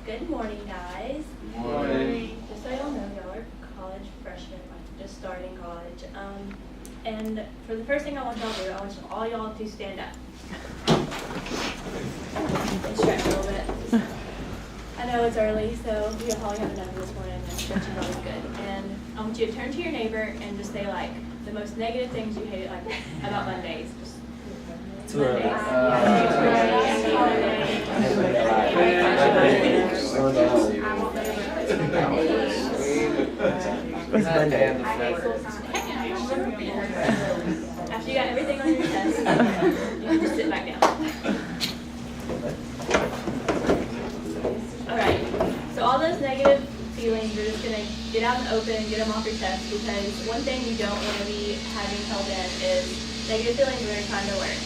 Good morning, guys. Good morning. Just so y'all know, y'all are college freshmen, like just starting college. And for the first thing I want y'all to do, I want all y'all to stand up. And stretch a little bit. I know it's early, so you probably haven't done it this morning, and stretching is always good. And I want you to turn to your neighbor and just say like the most negative things you hate like about Mondays. Just After you got everything on your chest, you can just sit back down. Alright, so all those negative feelings, you're just going to get out in the open and get them off your chest, because one thing you don't want to be having held in is negative feelings when you're trying to learn.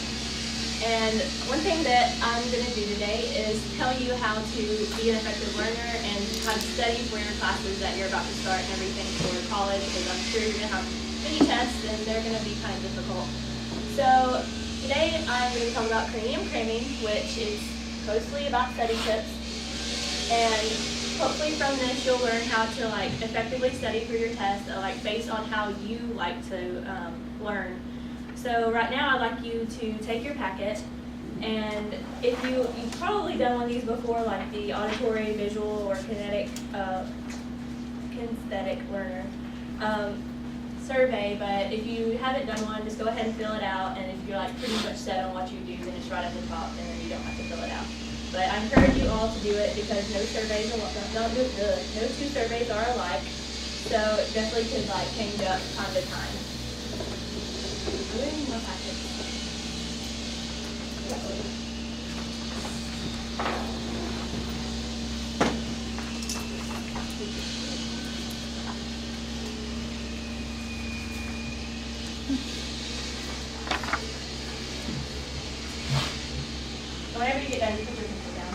And one thing that I'm going to do today is tell you how to be an effective learner and how to study for your classes that you're about to start and everything for college, because I'm sure you're going to have many tests and they're going to be kind of difficult. So today I'm going to talk about cranium cramming, which is mostly about study tips. And hopefully from this you'll learn how to like effectively study for your test, based on how you like to learn. So right now I'd like you to take your packet, and if you've probably done one of these before, like the auditory, visual, or kinesthetic learner survey, but if you haven't done one, just go ahead and fill it out, and if you're like pretty much set on what you do, then it's right at the top, and then you don't have to fill it out. But I encourage you all to do it because no two surveys are alike, so it definitely could like change up time to time. Are there any more packets? Whenever you get done, you put your pencil down.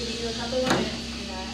give you a couple of minutes to do that.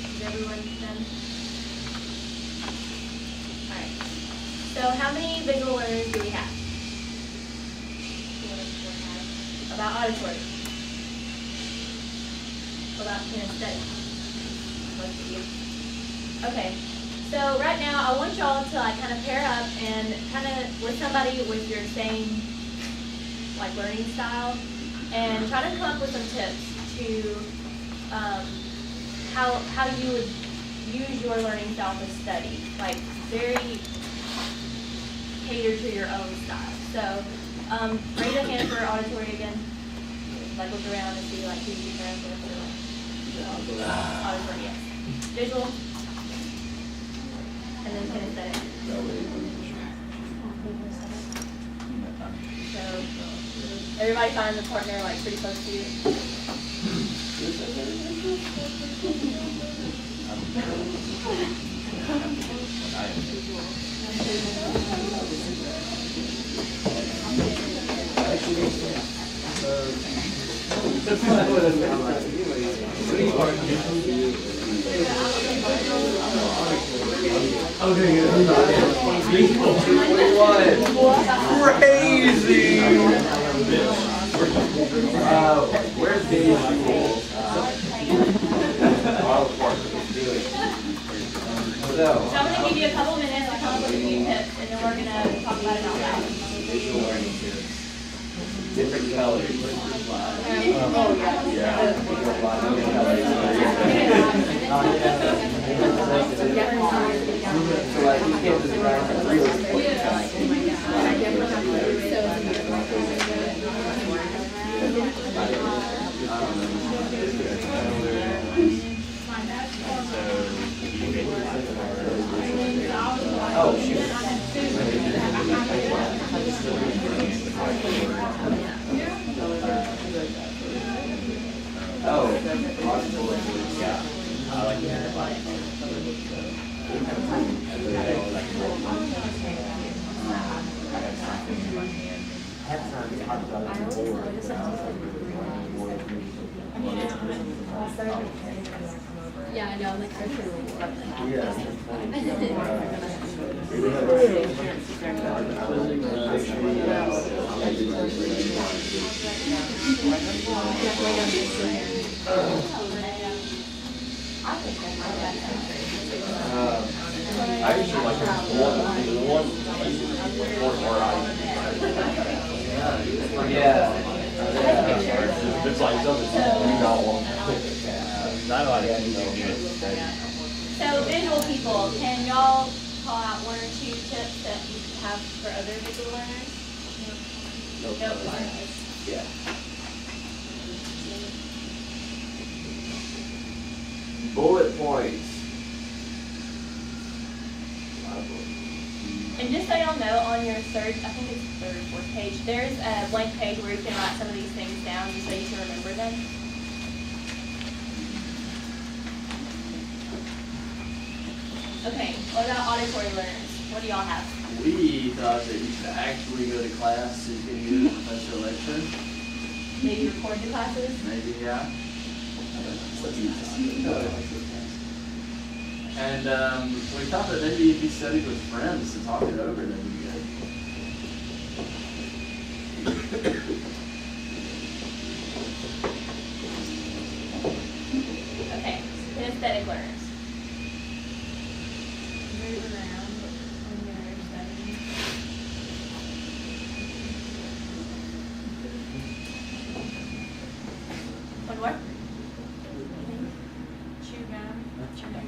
Is everyone done? Alright. So how many visual learners do we have? About auditory. What about kinesthetic? Most of you. Okay. So right now I want y'all to like kind of pair up and kind of with somebody with your same like learning style and try to come up with some tips to how you would use your learning style to study, like very catered to your own style. So raise a hand for auditory again. Like look around and see like who's your friends or like auditory, yes. Visual. And then kinesthetic. So everybody finds a partner like pretty close to you. Crazy! Where's Dave? So I'm going to give you a couple minutes to come up with a few tips, and then we're going to talk about it out loud. Visual learning tips. Different colors. So like you can't just write a really oh shoot. Oh, yeah. I like that. Yeah, I know. Like, I usually like yeah. It's like something you don't want. I know I didn't know. so visual people, can y'all call out one or two tips that you have for other visual learners? Nope. Yeah. Bullet points. And just so y'all know, on your third, I think it's third or fourth page, there's a blank page where you can write some of these things down just so you can remember them. Okay, what about auditory learners? What do y'all have? We thought that you should actually go to class so you can hear the professor lecture. Maybe record the classes? Maybe, yeah. And we thought that maybe if you studied with friends to talk it over, that'd be good. Okay, kinesthetic learners. Move around when you're studying. One more? Chew gum. Chew gum.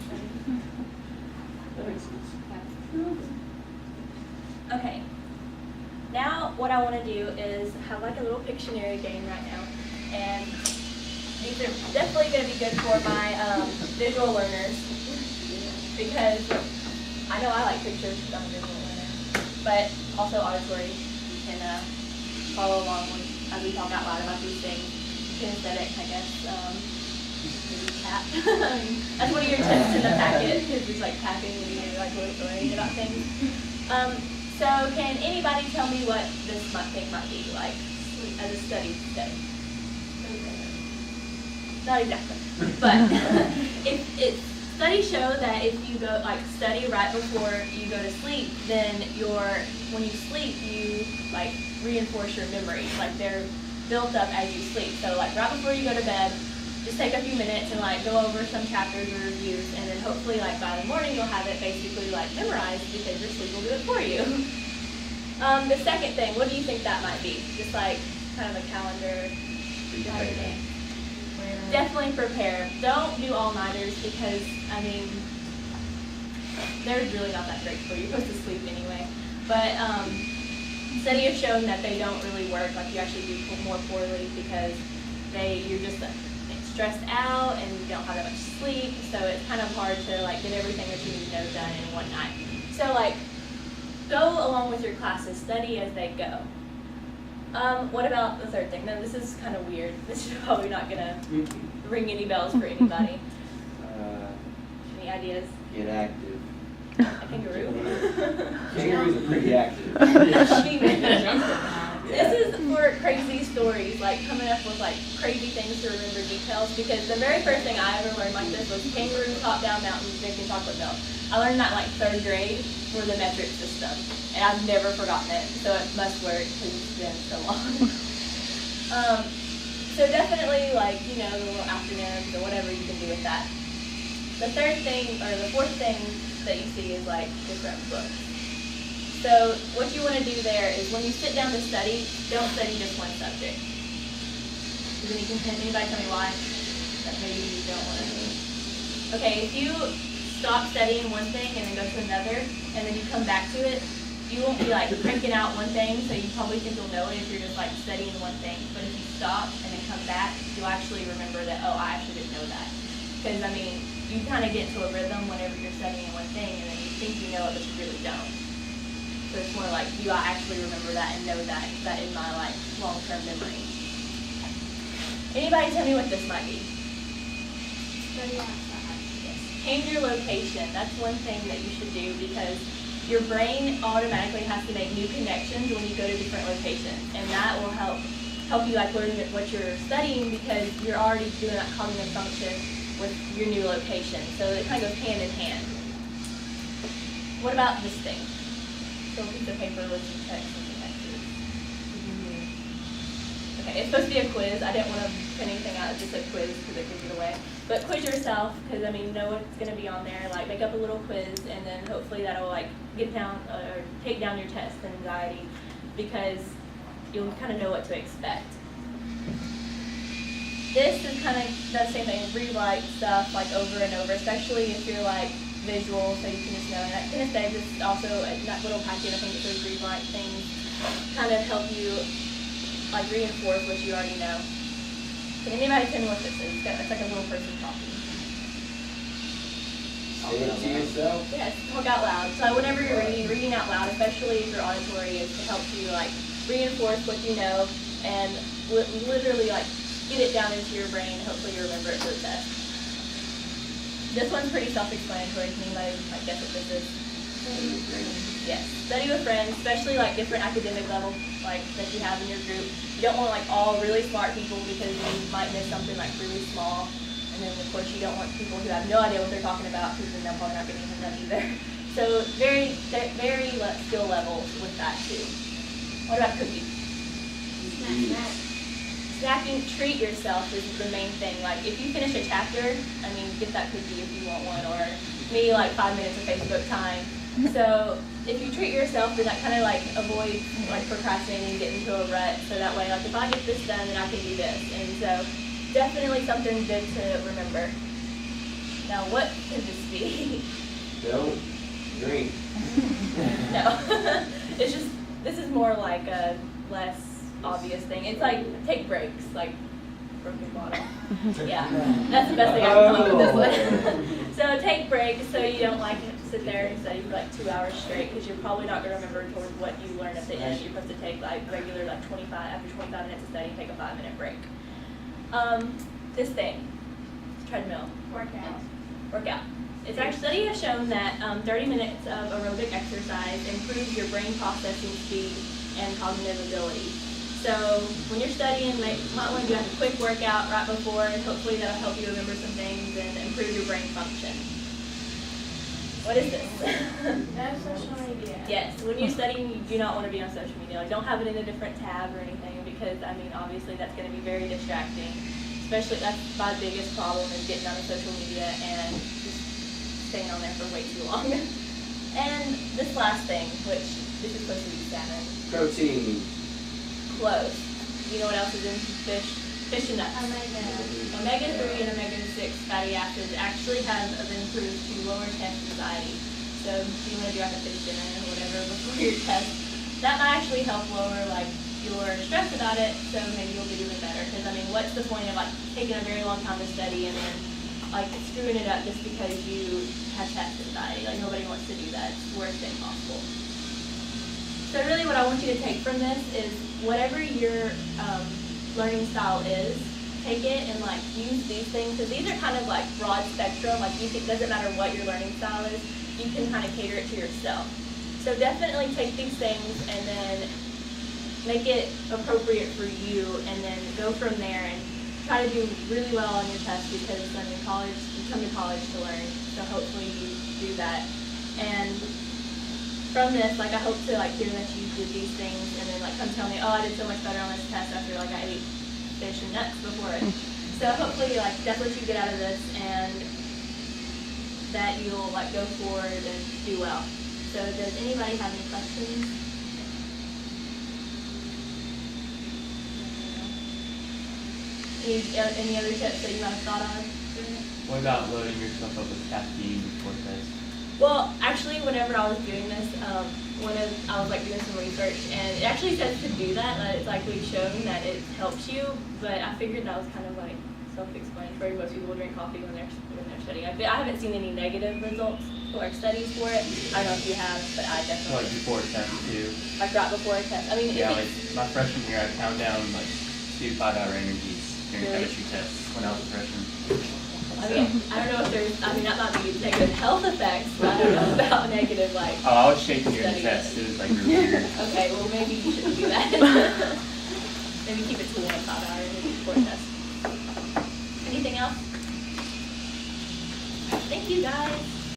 That makes sense. Okay. Now what I want to do is have like a little Pictionary game right now, and these are definitely going to be good for my visual learners, because I know I like pictures because I'm a visual learner, but also auditory. You can follow along as we talk out loud about these things. Kinesthetic, I guess. Maybe tap. That's one of your tips in the packet, is just like tapping when you're like learning about things. So can anybody tell me what this thing might be like as a study? Not exactly, but studies show that if you go like study right before you go to sleep, then when you sleep, you like reinforce your memories, like they're built up as you sleep. So like right before you go to bed, just take a few minutes and like go over some chapters or reviews, and then hopefully like by the morning you'll have it basically like memorized, because your sleep will do it for you. The second thing, what do you think that might be? Just like kind of a calendar kind of thing. Definitely prepare. Don't do all-nighters, because I mean they're really not that great for you. You're supposed to sleep anyway. But studies have shown that they don't really work. Like you actually do more poorly, because you're just stressed out and you don't have that much sleep, so it's kind of hard to like get everything that you need to know done in one night. So like go along with your classes, study as they go. What about the third thing? Now this is kind of weird. This is probably not gonna ring any bells for anybody. Any ideas? Get active. A kangaroo? Kangaroos are pretty active. This is for crazy stories, like coming up with like crazy things to remember details, because the very first thing I ever learned like this was kangaroo hop down mountains drinking chocolate milk. I learned that in like 3rd grade for the metric system, and I've never forgotten it, so it must work because it's been so long. So definitely like, the little acronyms or whatever you can do with that. The fourth thing that you see is like different books. So what you want to do there is when you sit down to study, don't study just one subject. Can anybody tell me why? That maybe you don't want to do. Okay, if you stop studying one thing and then go to another, and then you come back to it, you won't be like cranking out one thing, so you probably think you'll know it if you're just like studying one thing. But if you stop and then come back, you'll actually remember that, oh, I actually didn't know that. Because you kind of get into a rhythm whenever you're studying one thing, and then you think you know it, but you really don't. So it's more like, do I actually remember that and know that in my like long-term memory? Anybody tell me what this might be? Study outside. Yes. Change your location. That's one thing that you should do, because your brain automatically has to make new connections when you go to different locations, and that will help you like learn what you're studying, because you're already doing that cognitive function with your new location. So it kind of goes hand in hand. What about this thing? So a piece of paper with some text and some textures. Okay, it's supposed to be a quiz. I didn't want to print anything out. It's just a quiz because it gives it away. But quiz yourself, because you know what's going to be on there. Like make up a little quiz, and then hopefully that'll like get down or take down your test anxiety, because you'll kind of know what to expect. This is kind of the same thing. Rewrite stuff like over and over, especially if you're like visual, so you can just know. And that kinesthetic is also in that little packet. I think it says rewrite things, kind of help you like reinforce what you already know. Can anybody tell me what this is? It's like a little person talking. Say it to yourself. Yes, talk out loud. So whenever you're reading out loud, especially if you're auditory, is to help you like reinforce what you know and literally like get it down into your brain. Hopefully you remember it for the test. This one's pretty self-explanatory. Can anybody like guess what this is? Yes. Study with friends, especially like different academic levels like that you have in your group. You don't want like all really smart people, because you might miss something like really small. And then of course you don't want people who have no idea what they're talking about, because then they're probably not getting them done either. So very skill levels with that too. What about cookies? Snacking, treat yourself is the main thing. Like if you finish a chapter, get that cookie if you want one, or me like 5 minutes of Facebook time. So if you treat yourself, then that kind of like avoids like procrastinating, getting into a rut. So that way, like if I get this done, then I can do this. And so definitely something good to remember. Now what could this be? Don't drink. No. It more like a less obvious thing. It's like take breaks, like broken bottle. Yeah, that's the best thing I can come up with this one. So take breaks so you don't like sit there and study for like 2 hours straight, because you're probably not going to remember towards what you learned at the end. You're supposed to take like regular like 25 after 25 minutes of study, take a 5-minute break. This thing, treadmill. Workout. It's actually, study has shown that 30 minutes of aerobic exercise improves your brain processing speed and cognitive ability. So when you're studying, you might want to do like a quick workout right before, and hopefully that'll help you remember some things and improve your brain function. What is this? No social media. Yes, when you're studying, you do not want to be on social media. Like, don't have it in a different tab or anything, because I mean, obviously that's going to be very distracting. Especially, that's my biggest problem, is getting on social media and just staying on there for way too long. And this last thing, which this is supposed to be salmon. Protein. Close. You know what else is in fish? Fish and nuts. Omega-3 and omega-6 fatty acids actually have been proved to lower test anxiety. So if you want to do like a fish dinner or whatever before your test, that might actually help lower like your stress about it, so maybe you'll get even better. Because I mean, what's the point of like taking a very long time to study and then like screwing it up just because you have test anxiety? Like, nobody wants to do that. It's the worst thing possible. So really what I want you to take from this is whatever your learning style is, take it and like use these things, because these are kind of like broad spectrum. Like, it doesn't matter what your learning style is, you can kind of cater it to yourself. So definitely take these things and then make it appropriate for you, and then go from there and try to do really well on your test, because I mean, college, you come to college to learn, so hopefully you do that. And from this, like, I hope to like hear that you did these things and then like come tell me, oh, I did so much better on this test after like I ate fish and nuts before it. So hopefully like that's what you get out of this, and that you'll like go forward and do well. So does anybody have any questions? Any other tips that you might have thought of? What about loading yourself up with caffeine before test? Well, actually, whenever I was doing this, I was like doing some research, and it actually says to do that. It's like we've shown that it helps you, but I figured that was kind of like self-explanatory. Most people drink coffee when they're studying. I haven't seen any negative results or studies for it. I don't know if you have, but I definitely. Like before a test too. Like right before a test. I mean, Yeah, like my freshman year, I count down like 2 5-hour energies during Really? chemistry tests when I was a freshman. I mean, I don't know if there's. I mean, that might be negative health effects, but I don't know about negative like. Oh, I was shaking during the Study. test. It was like really weird. Okay, well maybe you shouldn't do that. Maybe keep it to 1 5-hour energy before a test. Anything else? Thank you guys.